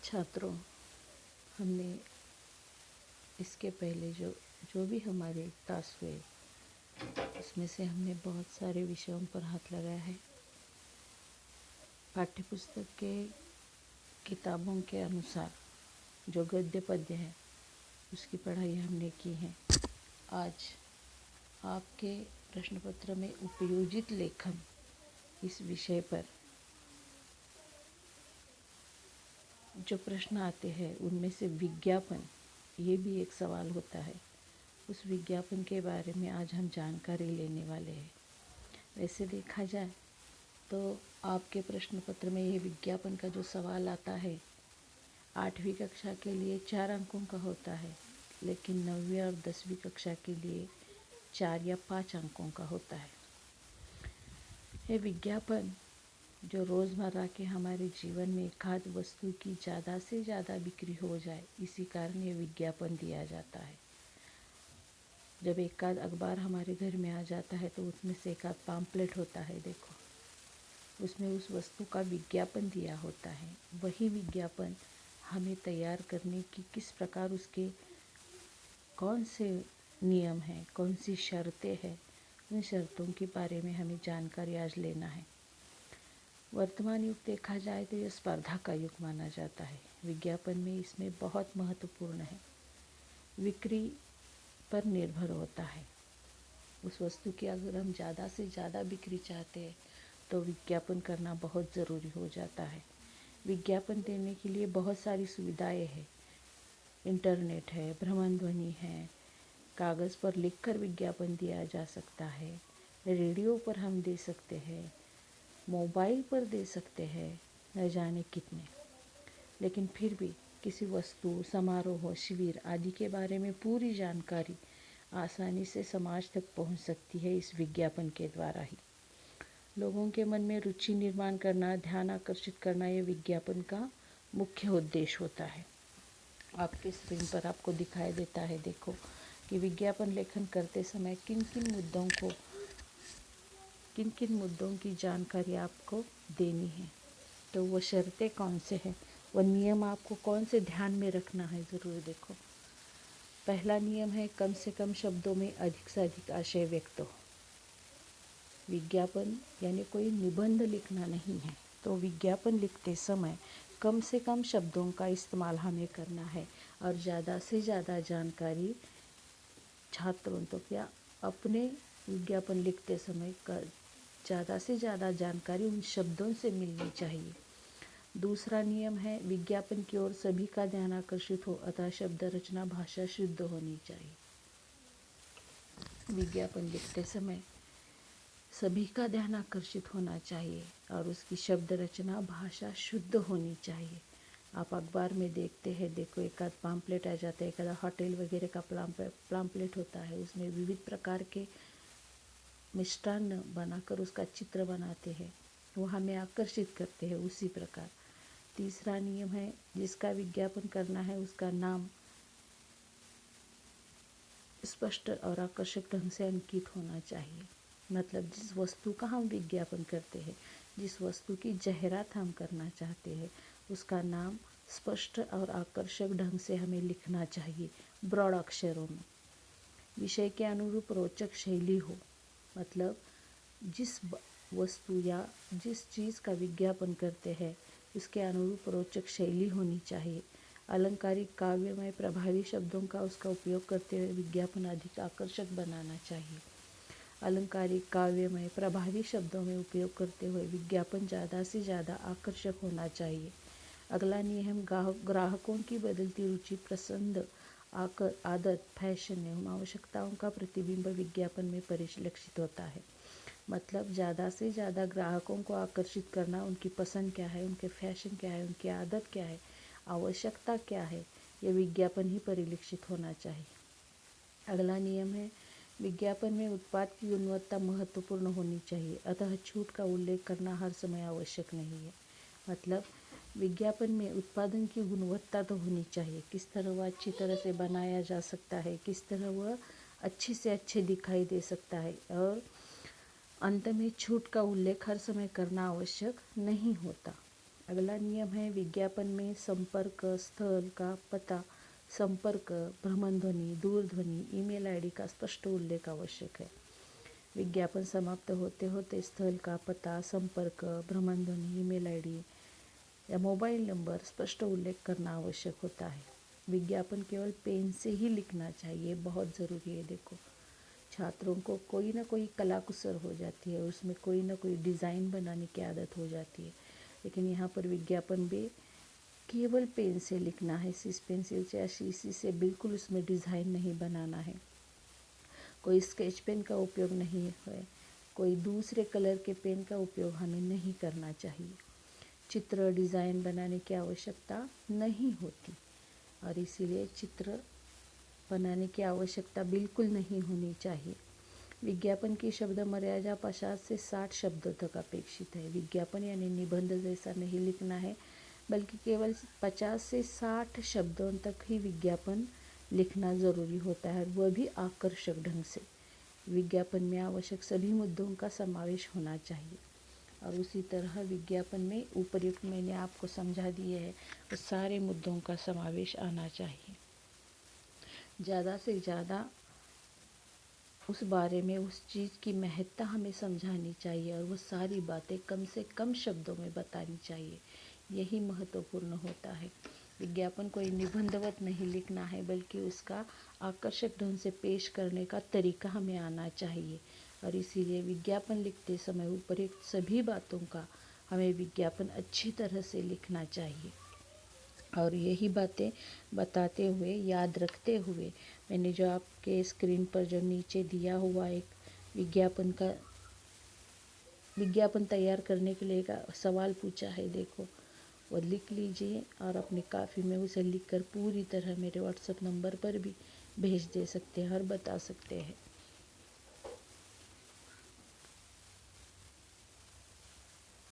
छात्रों, हमने इसके पहले जो भी हमारे टास्क हुए उसमें से हमने बहुत सारे विषयों पर हाथ लगाया है। पाठ्यपुस्तक के किताबों के अनुसार जो गद्य पद्य है उसकी पढ़ाई हमने की है। आज आपके प्रश्न पत्र में उपयोजित लेखन इस विषय पर जो प्रश्न आते हैं उनमें से विज्ञापन, ये भी एक सवाल होता है। उस विज्ञापन के बारे में आज हम जानकारी लेने वाले हैं। वैसे देखा जाए तो आपके प्रश्न पत्र में ये विज्ञापन का जो सवाल आता है 8वीं कक्षा के लिए 4 अंकों का होता है, लेकिन 9वीं और 10वीं कक्षा के लिए 4 या 5 अंकों का होता है। ये विज्ञापन जो रोज़मर्रा के हमारे जीवन में खाद्य वस्तु की ज़्यादा से ज़्यादा बिक्री हो जाए, इसी कारण ये विज्ञापन दिया जाता है। जब एक आध अखबार हमारे घर में आ जाता है तो उसमें से एक आध पम्पलेट होता है, देखो उसमें उस वस्तु का विज्ञापन दिया होता है। वही विज्ञापन हमें तैयार करने की किस प्रकार उसके कौन से नियम हैं, कौन सी शर्तें हैं, उन शर्तों के बारे में हमें जानकारी आज लेना है। वर्तमान युग देखा जाए तो यह स्पर्धा का युग माना जाता है। विज्ञापन में इसमें बहुत महत्वपूर्ण है, बिक्री पर निर्भर होता है। उस वस्तु की अगर हम ज़्यादा से ज़्यादा बिक्री चाहते हैं तो विज्ञापन करना बहुत ज़रूरी हो जाता है। विज्ञापन देने के लिए बहुत सारी सुविधाएं हैं। इंटरनेट है, भ्रमण ध्वनि है, कागज़ पर लिखकर विज्ञापन दिया जा सकता है, रेडियो पर हम दे सकते हैं, मोबाइल पर दे सकते हैं, न जाने कितने। लेकिन फिर भी किसी वस्तु, समारोह, शिविर आदि के बारे में पूरी जानकारी आसानी से समाज तक पहुंच सकती है इस विज्ञापन के द्वारा ही। लोगों के मन में रुचि निर्माण करना, ध्यान आकर्षित करना, ये विज्ञापन का मुख्य उद्देश्य होता है। आपके स्क्रीन पर आपको दिखाई देता है, देखो कि विज्ञापन लेखन करते समय किन किन मुद्दों की जानकारी आपको देनी है। तो वो शर्तें कौन से हैं, वो नियम आपको कौन से ध्यान में रखना है, ज़रूर देखो। पहला नियम है कम से कम शब्दों में अधिक से अधिक आशय व्यक्त हो। विज्ञापन यानी कोई निबंध लिखना नहीं है, तो विज्ञापन लिखते समय कम से कम शब्दों का इस्तेमाल हमें करना है और ज़्यादा से ज़्यादा जानकारी छात्रों तक या अपने विज्ञापन लिखते समय ज़्यादा से ज़्यादा जानकारी उन शब्दों से मिलनी चाहिए। दूसरा नियम है विज्ञापन की ओर सभी का ध्यान आकर्षित हो, अतः शब्द रचना भाषा शुद्ध होनी चाहिए। विज्ञापन लिखते समय सभी का ध्यान आकर्षित होना चाहिए और उसकी शब्द रचना भाषा शुद्ध होनी चाहिए। आप अखबार में देखते हैं, देखो एक आध पम्पलेट आ जाता है, एक आधा होटल वगैरह का पम्पलेट होता है, उसमें विविध प्रकार के मिष्टान्न बनाकर उसका चित्र बनाते हैं, वो हमें आकर्षित करते हैं। उसी प्रकार तीसरा नियम है जिसका विज्ञापन करना है उसका नाम स्पष्ट और आकर्षक ढंग से अंकित होना चाहिए। मतलब जिस वस्तु का हम विज्ञापन करते हैं, जिस वस्तु की जाहिरात हम करना चाहते हैं, उसका नाम स्पष्ट और आकर्षक ढंग से हमें लिखना चाहिए, ब्रॉड अक्षरों में। विषय के अनुरूप रोचक शैली हो, मतलब जिस वस्तु या जिस चीज़ का विज्ञापन करते हैं उसके अनुरूप रोचक शैली होनी चाहिए। अलंकारिक, काव्यमय, प्रभावी शब्दों का उसका उपयोग करते हुए विज्ञापन अधिक आकर्षक बनाना चाहिए। अलंकारिक, काव्यमय, प्रभावी शब्दों में उपयोग करते हुए विज्ञापन ज़्यादा से ज़्यादा आकर्षक होना चाहिए। अगला नियम ग्राहकों की बदलती रुचि, पसंद, आदत, फैशन एवं आवश्यकताओं का प्रतिबिंब विज्ञापन में परिलक्षित होता है। मतलब ज़्यादा से ज़्यादा ग्राहकों को आकर्षित करना, उनकी पसंद क्या है, उनके फैशन क्या है, उनकी आदत क्या है, आवश्यकता क्या है, ये विज्ञापन ही परिलक्षित होना चाहिए। अगला नियम है विज्ञापन में उत्पाद की गुणवत्ता महत्वपूर्ण होनी चाहिए, अतः छूट का उल्लेख करना हर समय आवश्यक नहीं है। मतलब विज्ञापन में उत्पादन की गुणवत्ता तो होनी चाहिए, किस तरह वह अच्छी तरह से बनाया जा सकता है, किस तरह वह अच्छे से अच्छे दिखाई दे सकता है, और अंत में छूट का उल्लेख हर समय करना आवश्यक नहीं होता। अगला नियम है विज्ञापन में संपर्क स्थल का पता, संपर्क, भ्रमणध्वनि, दूरध्वनि, ईमेल आईडी का स्पष्ट उल्लेख आवश्यक है। विज्ञापन समाप्त होते होते स्थल का पता, संपर्क, भ्रमणध्वनि, ईमेल आईडी या मोबाइल नंबर स्पष्ट उल्लेख करना आवश्यक होता है। विज्ञापन केवल पेन से ही लिखना चाहिए, बहुत ज़रूरी है। देखो, छात्रों को कोई ना कोई कलाकुसर हो जाती है, उसमें कोई ना कोई डिज़ाइन बनाने की आदत हो जाती है, लेकिन यहाँ पर विज्ञापन भी केवल पेन से लिखना है, सिस पेंसिल से या शीशी से बिल्कुल उसमें डिज़ाइन नहीं बनाना है। कोई स्केच पेन का उपयोग नहीं है, कोई दूसरे कलर के पेन का उपयोग हमें नहीं करना चाहिए। चित्र डिज़ाइन बनाने की आवश्यकता नहीं होती और इसीलिए चित्र बनाने की आवश्यकता बिल्कुल नहीं होनी चाहिए। विज्ञापन की शब्द मर्यादा 50 से 60 शब्दों तक अपेक्षित है। विज्ञापन यानी निबंध जैसा नहीं लिखना है, बल्कि केवल 50 से 60 शब्दों तक ही विज्ञापन लिखना ज़रूरी होता है, और वह भी आकर्षक ढंग से। विज्ञापन में आवश्यक सभी मुद्दों का समावेश होना चाहिए और उसी तरह विज्ञापन में उपर्युक्त मैंने आपको समझा दिए है, उस सारे मुद्दों का समावेश आना चाहिए। ज़्यादा से ज़्यादा उस बारे में, उस चीज़ की महत्ता हमें समझानी चाहिए और वो सारी बातें कम से कम शब्दों में बतानी चाहिए। यही महत्वपूर्ण होता है। विज्ञापन कोई निबंधवत नहीं लिखना है, बल्कि उसका आकर्षक ढंग से पेश करने का तरीका हमें आना चाहिए और इसीलिए विज्ञापन लिखते समय उपर्युक्त सभी बातों का हमें विज्ञापन अच्छी तरह से लिखना चाहिए। और यही बातें बताते हुए, याद रखते हुए, मैंने जो आपके स्क्रीन पर जो नीचे दिया हुआ एक विज्ञापन तैयार करने के लिए एक सवाल पूछा है, देखो वो लिख लीजिए और अपनी कापी में उसे लिखकर पूरी तरह मेरे व्हाट्सएप नंबर पर भी भेज दे सकते हैं और बता सकते हैं।